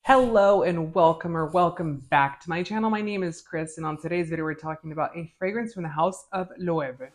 Hello and welcome back to my channel. My name is Chris, and on today's video we're talking about a fragrance from the house of Loewe.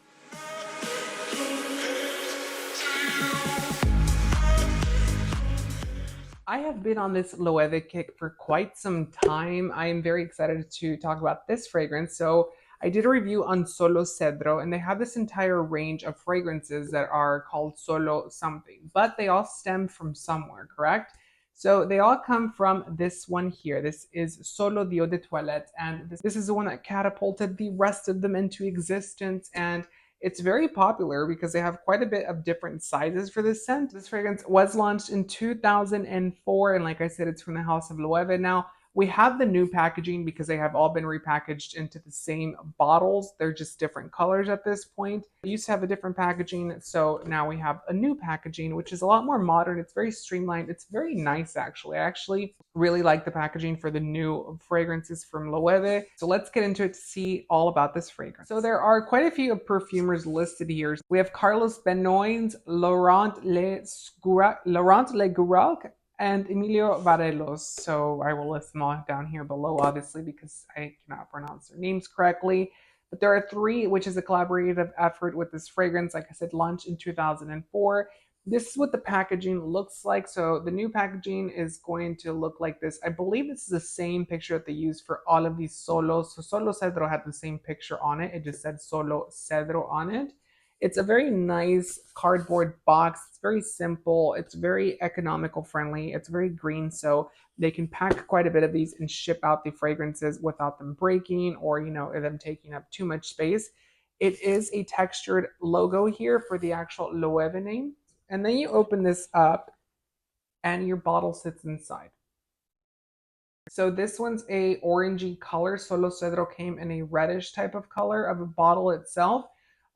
I have been on this Loewe kick for quite some time. I am very excited to talk about this fragrance. So I did a review on Solo Cedro, and they have this entire range of fragrances that are called Solo something, but they all stem from somewhere, correct? So they all come from this one here. This is Solo de Toilette, and this is the one that catapulted the rest of them into existence. And it's very popular because they have quite a bit of different sizes for this scent. This fragrance was launched in 2004, and like I said, it's from the House of Loewe. Now, we have the new packaging because they have all been repackaged into the same bottles. They're just different colors at this point. We used to have a different packaging, so now we have a new packaging, which is a lot more modern. It's very streamlined. It's very nice, actually. I actually really like the packaging for the new fragrances from Loewe. So let's get into it to see all about this fragrance. So there are quite a few perfumers listed here. We have Carlos Benoit's Laurent Le Gurac, and Emilio Varelos. So I will list them all down here below, obviously, because I cannot pronounce their names correctly. But there are three, which is a collaborative effort with this fragrance. Like I said, launched in 2004. This is what the packaging looks like. So the new packaging is going to look like this. I believe this is the same picture that they used for all of these Solos. So Solo Cedro had the same picture on it. It just said Solo Cedro on it. It's a very nice cardboard box. It's very simple. It's very economical friendly. It's very green, so they can pack quite a bit of these and ship out the fragrances without them breaking or, them taking up too much space. It is a textured logo here for the actual Loewe name. And then you open this up and your bottle sits inside. So this one's a orangey color. Solo Cedro came in a reddish type of color of a bottle itself.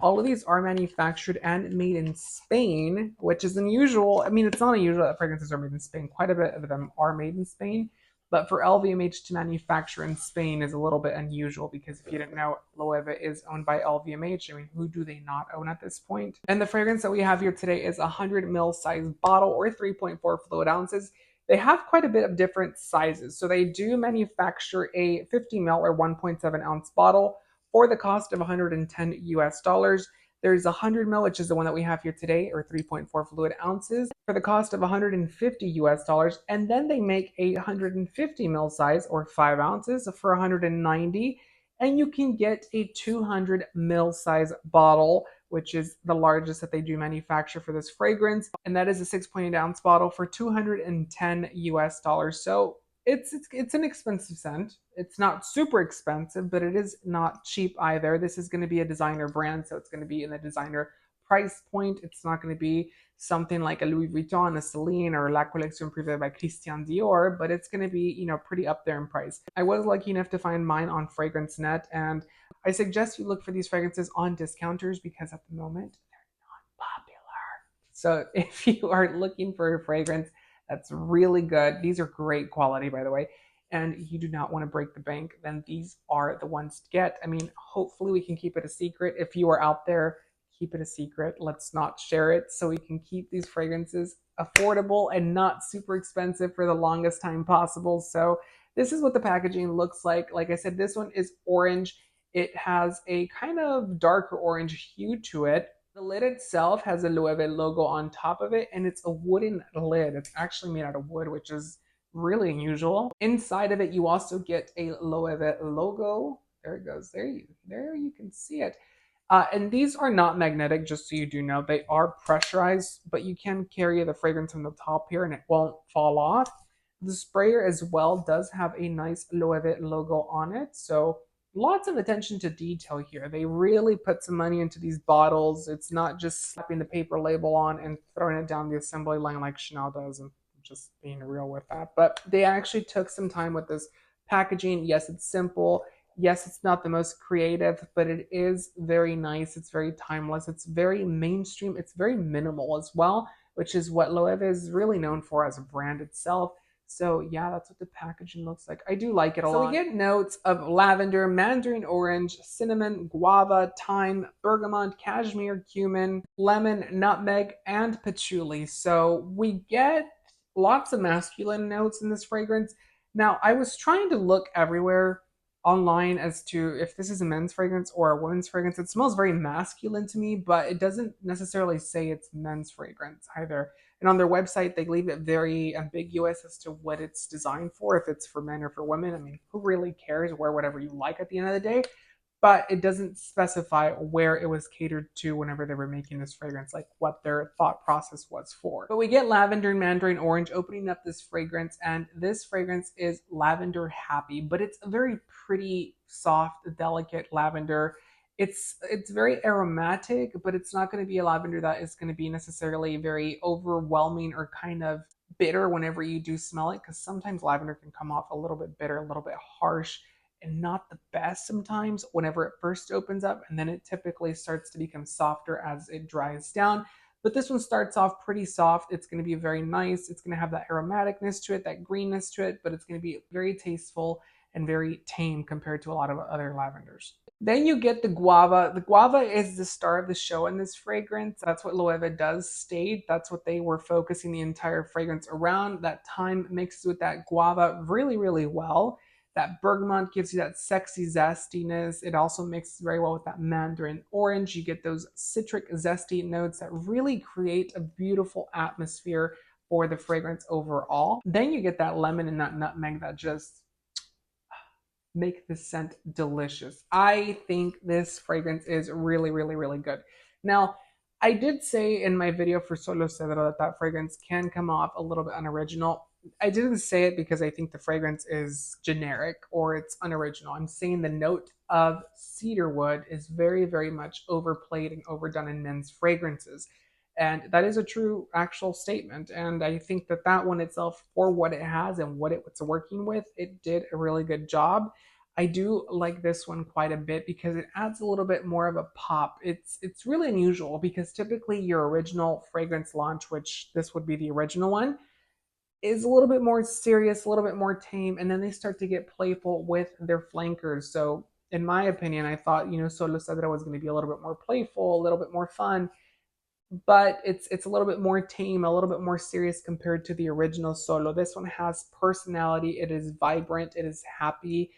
All of these are manufactured and made in Spain, which is unusual. I mean, it's not unusual that fragrances are made in Spain. Quite a bit of them are made in Spain. But for LVMH to manufacture in Spain is a little bit unusual because if you didn't know, Loewe is owned by LVMH. I mean, who do they not own at this point? And the fragrance that we have here today is a 100 ml size bottle or 3.4 fluid ounces. They have quite a bit of different sizes. So they do manufacture a 50 ml or 1.7 ounce bottle for the cost of 110 US dollars. There's 100 ml, which is the one that we have here today, or 3.4 fluid ounces, for the cost of 150 US dollars. And then they make a 150 ml size, or 5 ounces, for 190. And you can get a 200 ml size bottle, which is the largest that they do manufacture for this fragrance. And that is a 6.8 ounce bottle for 210 US dollars. So it's an expensive scent. It's not super expensive, but it is not cheap either. This is going to be a designer brand, so it's going to be in the designer price point. It's not going to be something like a Louis Vuitton, a Celine, or La Collection Privée by Christian Dior, but it's going to be, pretty up there in price. I was lucky enough to find mine on Fragrance Net, and I suggest you look for these fragrances on discounters because at the moment they're not popular. So if you are looking for a fragrance that's really good. These are great quality, by the way, and you do not want to break the bank, then these are the ones to get. I mean, hopefully we can keep it a secret. If you are out there, keep it a secret. Let's not share it so we can keep these fragrances affordable and not super expensive for the longest time possible. So this is what the packaging looks like. Like I said, this one is orange. It has a kind of darker orange hue to it. The lid itself has a Loewe logo on top of it, and it's a wooden lid. It's actually made out of wood, which is really unusual. Inside of it, you also get a Loewe logo. There it goes. There you can see it. And these are not magnetic, just so you do know. They are pressurized, but you can carry the fragrance on the top here, and it won't fall off. The sprayer as well does have a nice Loewe logo on it, so lots of attention to detail here. They really put some money into these bottles. It's not just slapping the paper label on and throwing it down the assembly line like Chanel does, and just being real with that. But they actually took some time with this packaging. Yes, it's simple. Yes, it's not the most creative, but it is very nice. It's very timeless. It's very mainstream. It's very minimal as well, which is what Loewe is really known for as a brand itself. So yeah, that's what the packaging looks like. I do like it a lot. So we get notes of lavender, mandarin orange, cinnamon, guava, thyme, bergamot, cashmere, cumin, lemon, nutmeg, and patchouli. So we get lots of masculine notes in this fragrance. Now, I was trying to look everywhere online as to if this is a men's fragrance or a women's fragrance. It smells very masculine to me, but it doesn't necessarily say it's men's fragrance either. And on their website, they leave it very ambiguous as to what it's designed for, if it's for men or for women. I mean, who really cares? Wear whatever you like at the end of the day, but it doesn't specify where it was catered to whenever they were making this fragrance, like what their thought process was for. But we get lavender and mandarin orange opening up this fragrance, and this fragrance is lavender happy, but it's a very pretty, soft, delicate lavender. It's very aromatic, but it's not going to be a lavender that is going to be necessarily very overwhelming or kind of bitter whenever you do smell it, because sometimes lavender can come off a little bit bitter, a little bit harsh, and not the best sometimes whenever it first opens up, and then it typically starts to become softer as it dries down. But this one starts off pretty soft. It's going to be very nice. It's going to have that aromaticness to it, that greenness to it, but it's going to be very tasteful and very tame compared to a lot of other lavenders. Then you get the guava. The guava is the star of the show in this fragrance. That's what Loewe does state. That's what they were focusing the entire fragrance around. That thyme mixes with that guava really, really well. That bergamot gives you that sexy zestiness. It also mixes very well with that mandarin orange. You get those citric zesty notes that really create a beautiful atmosphere for the fragrance overall. Then you get that lemon and that nutmeg that just make the scent delicious. I think this fragrance is really, really, really good. Now, I did say in my video for Solo Cedro that that fragrance can come off a little bit unoriginal. I didn't say it because I think the fragrance is generic or it's unoriginal. I'm saying the note of cedarwood is very, very much overplayed and overdone in men's fragrances. And that is a true actual statement. And I think that that one itself, for what it has and what it's working with, it did a really good job. I do like this one quite a bit because it adds a little bit more of a pop. It's really unusual because typically your original fragrance launch, which this would be the original one, is a little bit more serious, a little bit more tame, and then they start to get playful with their flankers. So in my opinion, I thought, Solo Cedro was going to be a little bit more playful, a little bit more fun, but it's a little bit more tame, a little bit more serious compared to the original Solo. This one has personality. It is vibrant. It is happy.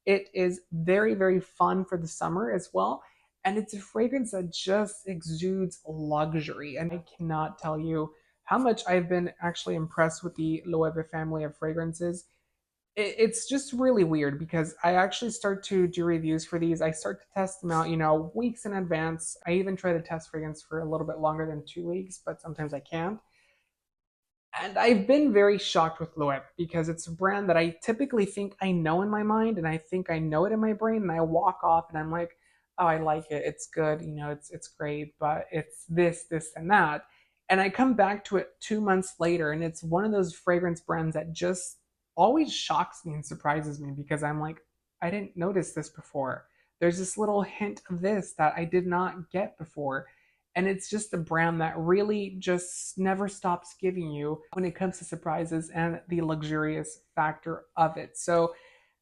It is very, very fun for the summer as well. And it's a fragrance that just exudes luxury. And I cannot tell you how much I've been actually impressed with the Loewe family of fragrances. It's just really weird because I actually start to do reviews for these. I start to test them out, weeks in advance. I even try to test fragrance for a little bit longer than 2 weeks, but sometimes I can't. And I've been very shocked with Loewe because it's a brand that I typically think I know in my mind and I think I know it in my brain, and I walk off and I'm like, oh, I like it. It's good. It's great, but it's this, and that. And I come back to it 2 months later, and it's one of those fragrance brands that just always shocks me and surprises me because I'm like, I didn't notice this before. There's this little hint of this that I did not get before. And it's just a brand that really just never stops giving you when it comes to surprises and the luxurious factor of it. So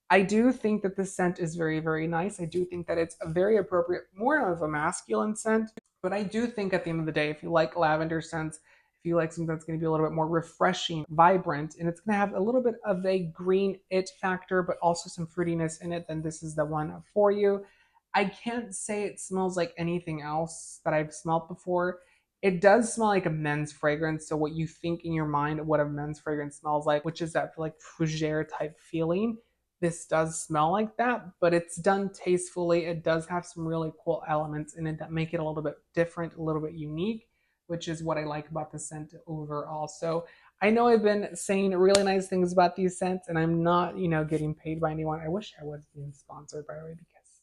I do think that the scent is very, very nice. I do think that it's a very appropriate, more of a masculine scent. But I do think at the end of the day, if you like lavender scents, if you like something that's going to be a little bit more refreshing, vibrant, and it's going to have a little bit of a green it factor, but also some fruitiness in it, then this is the one for you. I can't say it smells like anything else that I've smelled before. It does smell like a men's fragrance. So what you think in your mind of what a men's fragrance smells like, which is that like fougere type feeling, this does smell like that, but it's done tastefully. It does have some really cool elements in it that make it a little bit different, a little bit unique, which is what I like about the scent overall. So I know I've been saying really nice things about these scents, and I'm not, getting paid by anyone. I wish I was being sponsored, by the way, because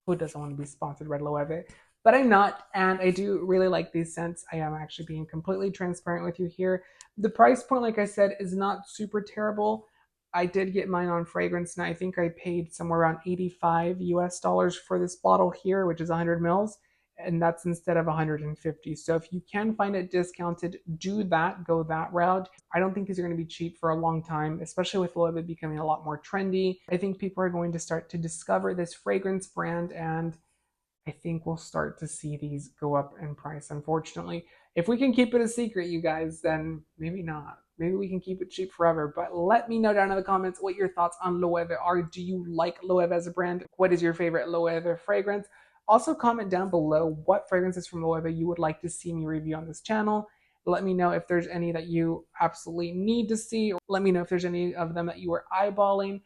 who doesn't want to be sponsored by Loewe? But I'm not, and I do really like these scents. I am actually being completely transparent with you here. The price point, like I said, is not super terrible. I did get mine on fragrance, and I think I paid somewhere around 85 US dollars for this bottle here, which is 100 mils, and that's instead of 150. So if you can find it discounted, do that, go that route. I don't think these are going to be cheap for a long time, especially with Loewe becoming a lot more trendy. I think people are going to start to discover this fragrance brand, and I think we'll start to see these go up in price, unfortunately. If we can keep it a secret, you guys, then maybe not. Maybe we can keep it cheap forever. But let me know down in the comments what your thoughts on Loewe are. Do you like Loewe as a brand? What is your favorite Loewe fragrance? Also comment down below what fragrances from Loewe you would like to see me review on this channel. Let me know if there's any that you absolutely need to see. Let me know if there's any of them that you are eyeballing.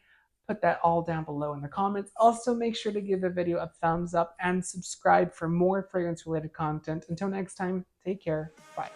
Put that all down below in the comments. Also, make sure to give the video a thumbs up and subscribe for more fragrance related content. Until next time, take care. Bye.